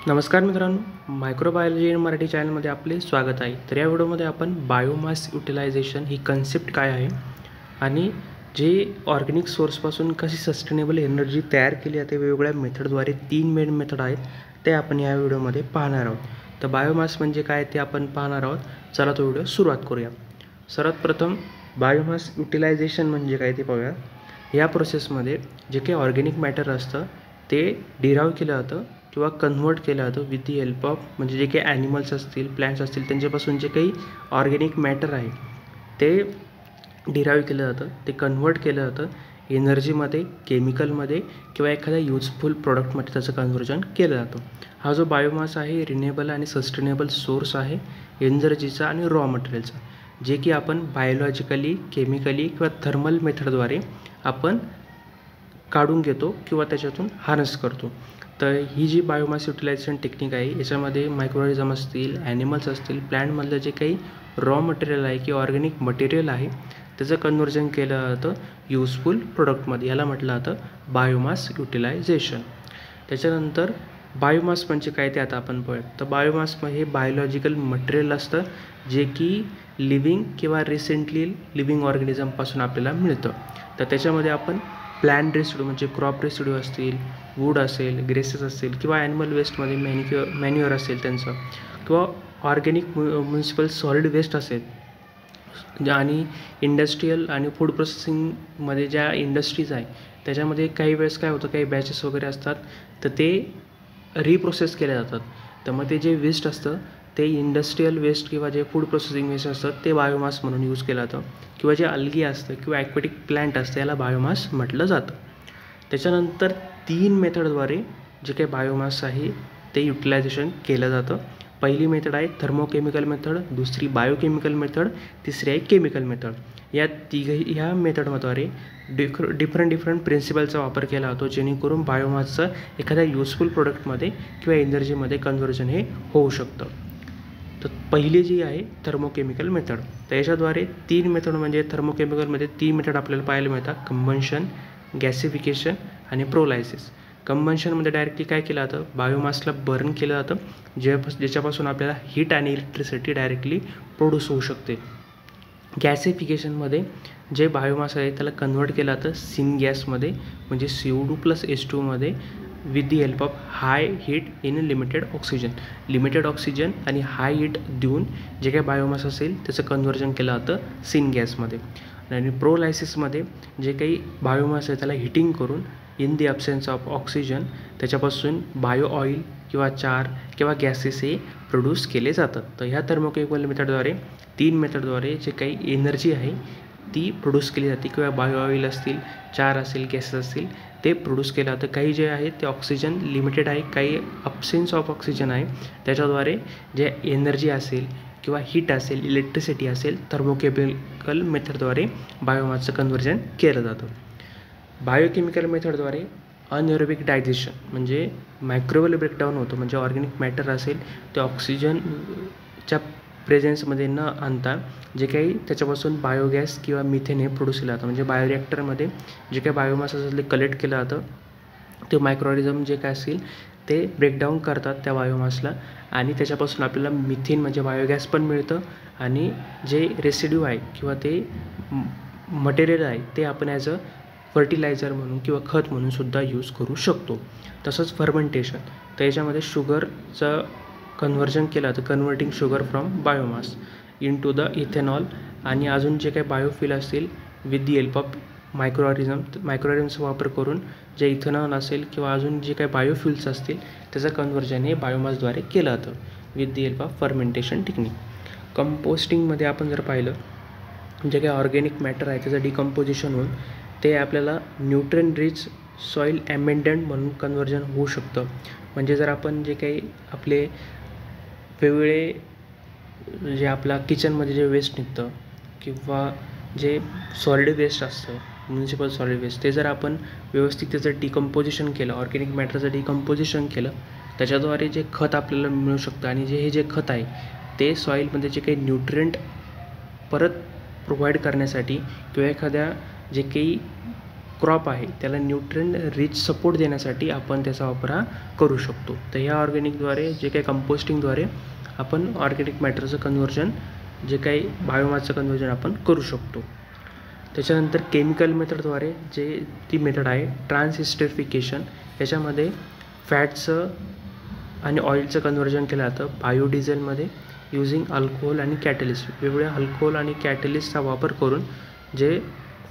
नमस्कार मित्रांनो, microbiology in Marathi चॅनलमध्ये आपले स्वागत आहे. तर या व्हिडिओमध्ये आपण बायोमास युटिलायझेशन ही कन्सेप्ट काय आहे आणि जे ऑर्गॅनिक सोर्सपासून कशी सस्टेनेबल एनर्जी तयार केली जाते वेगवेगळ्या मेथडद्वारे 3 मेन मेथड आहेत ते आपण या व्हिडिओमध्ये पाहणार आहोत. तर बायोमास म्हणजे काय ते आपण पाहणार आहोत. चला तो व्हिडिओ सुरुवात करूया. सर्वात प्रथम बायोमास युटिलायझेशन म्हणजे काय ते पाहूया. या प्रोसेसमध्ये जे काही ऑर्गॅनिक मॅटर असतं ते डिराईव्ह केलं जातं किंवा कन्व्हर्ट केलं जातं विथ दी हेल्प ऑफ म्हणजे जे काही ॲनिमल्स असतील, प्लॅन्ट्स असतील, त्यांच्यापासून जे काही ऑर्गॅनिक मॅटर आहे ते डिराईव्ह केलं जातं, ते कन्व्हर्ट केलं जातं एनर्जीमध्ये, केमिकलमध्ये किंवा एखाद्या युजफुल प्रॉडक्टमध्ये त्याचं कन्व्हर्जन केलं जातं. हा जो बायोमास आहे रिन्युएबल आणि सस्टेनेबल सोर्स आहे एनर्जीचा आणि रॉ मटेरियलचा, जे की आपण बायोलॉजिकली, केमिकली किंवा थर्मल मेथडद्वारे आपण काढून घेतो किंवा त्याच्यातून हार्नेस करतो. तर ही जी बायोमास युटिलायझेशन टेक्निक आहे याच्यामध्ये मायक्रोऑर्गॅनिझम असतील, ॲनिमल्स असतील, प्लॅन्टमधलं जे काही रॉ मटेरियल आहे किंवा ऑर्गॅनिक मटेरियल आहे त्याचं कन्व्हर्जन केलं जातं युजफुल प्रोडक्टमध्ये. याला म्हटलं जातं बायोमास युटिलायझेशन. त्याच्यानंतर बायोमास म्हणजे काय ते आता आपण पाहूया. तर बायोमास हे बायोलॉजिकल मटेरियल असतं जे की लिव्हिंग किंवा रिसेंटली लिव्हिंग ऑर्गॅनिझमपासून आपल्याला मिळतं. तर त्याच्यामध्ये आपण प्लॅन्ट रेसिड्यू म्हणजे क्रॉप रेसिड्यू असतील, वूड असेल, ग्रेसेस असतील किंवा ॲनिमल वेस्टमध्ये मॅन्युअर असेल त्यांचं किंवा ऑर्गॅनिक म्युनिसिपल सॉलिड वेस्ट असेल आणि इंडस्ट्रीयल आणि फूड प्रोसेसिंगमध्ये ज्या इंडस्ट्रीज आहे त्याच्यामध्ये काही वेळेस काय होतं, काही बॅचेस वगैरे असतात तर ते रिप्रोसेस केले जातात. तर मग ते जे वेस्ट असतं ते इंडस्ट्रीयल वेस्ट किंवा जे फूड प्रोसेसिंग वेस्ट असतं ते बायोमास म्हणून यूज केलं जातं किंवा जे अल्गी असतं किंवा ॲक्वेटिक प्लॅन्ट असतं याला बायोमास म्हटलं जातं. त्याच्यानंतर 3 मेथडद्वारे जे काही बायोमास आहे ते युटिलायझेशन केलं जातं. पहिली मेथड आहे थर्मोकेमिकल मेथड, दुसरी बायोकेमिकल मेथड, तिसरी आहे केमिकल मेथड. या ह्या मेथडद्वारे डिफरंट प्रिन्सिपलचा वापर केला जातो जेणेकरून बायोमासचं एखाद्या युजफुल प्रोडक्टमध्ये किंवा एनर्जीमध्ये कन्व्हर्जन हे होऊ शकतं. तर पहिली जी आहे थर्मोकेमिकल मेथड. तर याच्याद्वारे 3 मेथड म्हणजे थर्मोकेमिकलमध्ये 3 मेथड आपल्याला पाहायला मिळतात: कंबन्शन, गॅसिफिकेशन आणि प्रोलायसिस. कंबन्शनमध्ये डायरेक्टली काय केलं जातं, बायोमासला बर्न केलं जातं ज्याच्यापासून आपल्याला हीट आणि इलेक्ट्रिसिटी डायरेक्टली प्रोड्यूस होऊ शकते. गॅसिफिकेशनमध्ये जे बायोमास आहे त्याला कन्व्हर्ट केलं जातं सिन गॅसमध्ये म्हणजे CO2+H2 मध्ये with the help of high heat in limited oxygen आणि हाय हीट देऊन जे काही बायोमास असेल त्याचं कन्व्हर्जन केलं जातं सिन गॅसमध्ये. आणि प्रोलायसिसमध्ये जे काही बायोमास आहे त्याला हिटिंग करून in the absence of oxygen त्याच्यापासून बायो ऑइल किंवा चार किंवा गॅसेस हे प्रोड्यूस केले जातात. तर ह्या थर्मोकेमिकल मेथडद्वारे 3 मेथडद्वारे जे काही एनर्जी आहे ती प्रोड्यूस केली जाते किंवा बायो ऑइल असतील, चार असेल, गॅसेस असतील ते प्रोड्यूस केलं जातं. काही जे आहे ते ऑक्सिजन लिमिटेड आहे, काही ॲब्सेन्स ऑफ ऑक्सिजन आहे. त्याच्याद्वारे जे एनर्जी असेल किंवा हीट असेल, इलेक्ट्रिसिटी असेल, थर्मोकेमिकल मेथडद्वारे बायोमासचं कन्व्हर्जन केलं जातं. बायोकेमिकल मेथडद्वारे अनएरोबिक डायजेशन म्हणजे मायक्रोवेल ब्रेकडाऊन होतं. म्हणजे ऑर्गॅनिक मॅटर असेल ते ऑक्सिजनच्या प्रेझेन्समध्ये न आणता जे काही त्याच्यापासून बायोगॅस किंवा मिथेन हे प्रोड्यूस केलं जातं. म्हणजे बायोरिॲक्टरमध्ये जे काही बायोमास असेल ते कलेक्ट केलं जातं. ते मायक्रोऑर्गॅनिझम जे काय असेल ते ब्रेकडाऊन करतात त्या बायोमासला आणि त्याच्यापासून आपल्याला मिथेन म्हणजे बायोगॅस पण मिळतं आणि जे रेसिड्यू आहे किंवा ते मटेरियल आहे ते आपण ॲज अ फर्टिलायझर म्हणून किंवा खत म्हणून सुद्धा यूज करू शकतो. तसंच फर्मेंटेशन, तर याच्यामध्ये शुगरचं कन्व्हर्जन केलं जातं, converting sugar from biomass into the ethanol. आणि अजून जे काही बायोफ्युल असतील विथ दी हेल्प ऑफ मायक्रोऑर्गॅनिझमचा वापर करून जे इथेनॉल असेल किंवा अजून जे काही बायोफ्युल्स असतील त्याचं कन्व्हर्जन हे बायोमासद्वारे केलं जातं with the help of fermentation technique. कंपोस्टिंगमध्ये आपण जर पाहिलं जे काही ऑर्गॅनिक मॅटर आहे त्याचं डिकम्पोजिशन होऊन ते आपल्याला न्यूट्रिएंट रिच सॉईल ॲमेंडंट म्हणून कन्व्हर्जन होऊ शकतं. म्हणजे जर आपण जे काही आपले वेगवेगळे जे आपला किचनमध्ये जे वेस्ट निघतं किंवा जे सॉलिड वेस्ट असतं, म्युनिसिपल सॉलिड वेस्ट, ते जर आपण व्यवस्थित त्याचं डिकम्पोजिशन केलं, ऑर्गॅनिक मॅटरचं डिकम्पोजिशन केलं त्याच्याद्वारे जे खत आपल्याला मिळू शकतं आणि हे जे खत आहे ते सॉईलमध्ये जे काही न्यूट्रिएंट परत प्रोव्हाइड करण्यासाठी किंवा एखाद्या जे काही क्रॉप आहे त्याला न्यूट्रिएंट रिच सपोर्ट देण्यासाठी आपण त्याचा वापर करू शकतो. तर ह्या ऑर्गॅनिकद्वारे जे काही कंपोस्टिंगद्वारे आपण ऑर्गॅनिक मॅटरचं कन्व्हर्जन जे काही बायोमासचं कन्व्हर्जन आपण करू शकतो. त्याच्यानंतर केमिकल मेथडद्वारे जे ती मेथड आहे ट्रान्सइस्टरिफिकेशन. याच्यामध्ये फॅटचं आणि ऑइलचं कन्व्हर्जन केलं जातं बायोडिझेलमध्ये युजिंग अल्कोहोल आणि कॅटलिस्ट. वेगवेगळ्या अल्कोहोल आणि कॅटलिस्टचा वापर करून जे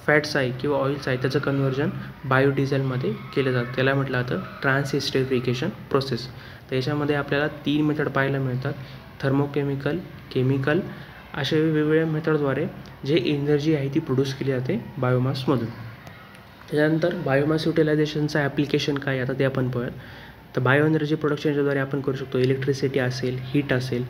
फॅट्स आहे किंवा ऑइल्स आहे त्याचं कन्व्हर्जन बायोडिझेलमध्ये केलं जातं. त्याला म्हटलं जातं ट्रान्सइस्टरिफिकेशन प्रोसेस. तर याच्यामध्ये आपल्याला 3 मेथड पाहायला मिळतात, थर्मोकेमिकल, केमिकल अशा वेगवेगळ्या मेथडद्वारे जे एनर्जी आहे ती प्रोड्यूस केली जाते बायोमासमधून. त्याच्यानंतर बायोमास युटिलायझेशनचं ॲप्लिकेशन काय आता ते आपण पाहूयात. तर बायो एनर्जी प्रोडक्शनच्याद्वारे आपण करू शकतो. इलेक्ट्रिसिटी असेल, हीट असेल,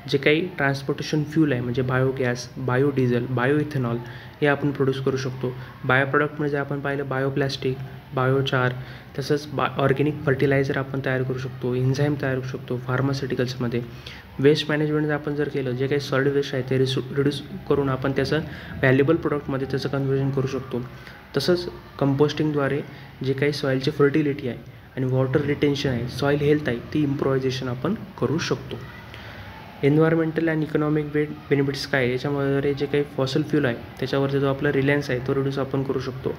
जे काही ट्रान्सपोर्टेशन फ्यूल आहे म्हणजे बायोगॅस, बायोडिझेल, बायोइथेनॉल हे आपण प्रोड्यूस करू शकतो. बायो प्रॉडक्टमध्ये आपण पाहिलं बायोप्लास्टिक, बायोचार, तसंच ऑर्गॅनिक फर्टिलायझर आपण तयार करू शकतो, एन्झाईम तयार करू शकतो फार्मास्युटिकल्समध्ये. वेस्ट मॅनेजमेंट आपण जर केलं, जे काही सॉलिड वेस्ट आहे ते रिड्यूस करून आपण त्याचं व्हॅल्युबल प्रोडक्टमध्ये त्याचं कन्व्हर्जन करू शकतो. तसंच कंपोस्टिंगद्वारे जे काही सॉईलची फर्टिलिटी आहे आणि वॉटर रिटेन्शन आहे, सॉईल हेल्थ आहे, ती इम्प्रोव्हायझेशन आपण करू शकतो. एन्व्हायरमेंटल अँड इकॉनॉमिक बेनिफिट्स काय आहे, याच्यामध्ये जे काही फॉसल फ्यूल आहे त्याच्यावरती जो आपला रिलायन्स आहे तो रिड्यूस आपण करू शकतो.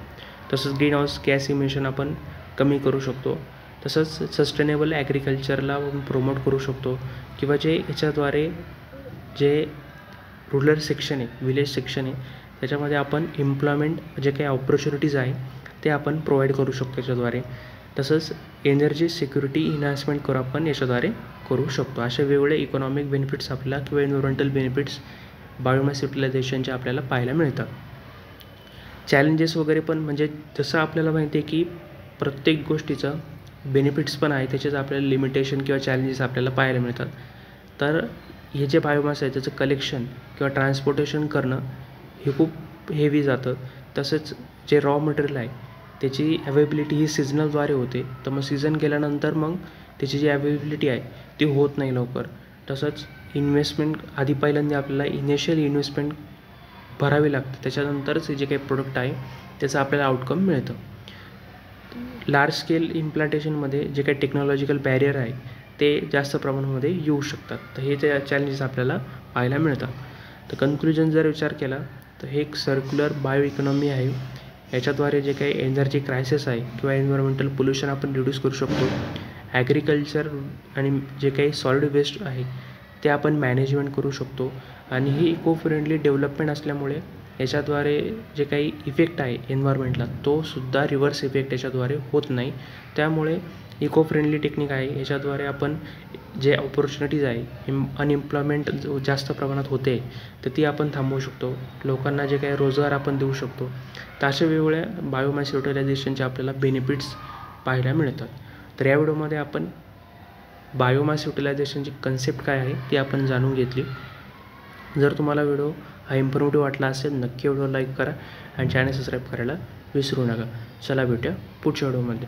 तसंच ग्रीन हाऊस गॅस इमिशन आपण कमी करू शकतो. तसंच सस्टेनेबल ॲग्रिकल्चरला प्रमोट करू शकतो किंवा जे याच्याद्वारे जे रुरल सेक्शन आहे, विलेज सेक्शन आहे, त्याच्यामध्ये आपण एम्प्लॉयमेंट जे काही ऑपॉर्च्युनिटीज आहे ते आपण प्रोव्हाइड करू शकतो याच्याद्वारे. तसंच एनर्जी सिक्युरिटी इन्हान्समेंट करू आपण याच्याद्वारे करू शकतो. अशा वेगवेगळे इकॉनॉमिक बेनिफिट्स आपल्याला किंवा एन्व्हायरमेंटल बेनिफिट्स बायोमास युटिलायझेशनचे आपल्याला पाहायला मिळतात. चॅलेंजेस वगैरे पण म्हणजे जसं आपल्याला माहिती आहे की प्रत्येक गोष्टीचं बेनिफिट्स पण आहे, त्याचेच आपल्याला लिमिटेशन किंवा चॅलेंजेस आपल्याला पाहायला मिळतात. तर हे जे बायोमास आहे त्याचं कलेक्शन किंवा ट्रान्सपोर्टेशन करणं हे खूप हेवी जातं. तसंच जे रॉ मटेरियल आहे त्याची अवेबिलिटी ही सीझनलद्वारे होते. तर मग सीझन गेल्यानंतर मग त्याची जी अवेबिलिटी आहे ती होत नाही लवकर. तसंच इन्व्हेस्टमेंट आधी पहिल्यांदा आपल्याला इनिशियल इन्व्हेस्टमेंट भरावी लागते, त्याच्यानंतरच जे काही प्रोडक्ट आहे त्याचं आपल्याला आउटकम मिळतं. लार्ज स्केल इम्प्लांटेशनमध्ये जे काही टेक्नॉलॉजिकल बॅरियर आहे ते जास्त प्रमाणामध्ये येऊ शकतात. तर हे ते चॅलेंजेस आपल्याला पाहायला मिळतात. तर कन्क्लुजन जर विचार केला तर हे एक सर्क्युलर बायो इकॉनॉमी आहे. याच्याद्वारे जे काही एनर्जी क्रायसिस आहे किंवा एन्व्हायरमेंटल पोल्युशन आपण रिड्यूस करू शकतो. ॲग्रिकल्चर आणि जे काही सॉलिड वेस्ट आहे ते आपण मॅनेजमेंट करू शकतो. आणि ही इको फ्रेंडली डेव्हलपमेंट असल्यामुळे याच्याद्वारे जे काही इफेक्ट आहे एन्व्हायरमेंटला तो सुद्धा रिव्हर्स इफेक्ट याच्याद्वारे होत नाही. त्यामुळे इको फ्रेंडली टेक्निक आहे, याच्याद्वारे आपण जे ऑपॉर्च्युनिटीज आहे, अनएम्प्लॉयमेंट जास्त प्रमाणात होते तर ती आपण थांबवू शकतो. लोकांना जे काही रोजगार आपण देऊ शकतो. तर अशा वेगवेगळ्या बायोमास युटिलायझेशनचे आपल्याला बेनिफिट्स पाहायला मिळतात. तर या व्हिडिओमध्ये आपण बायोमास युटिलायझेशनची कन्सेप्ट काय आहे ती आपण जाणून घेतली. जर तुम्हाला व्हिडिओ हा इन्फॉर्मेटिव्ह वाटला असेल नक्की व्हिडिओ लाईक करा आणि चॅनल सबस्क्राईब करायला विसरू नका. चला भेटूया पुढच्या व्हिडिओमध्ये.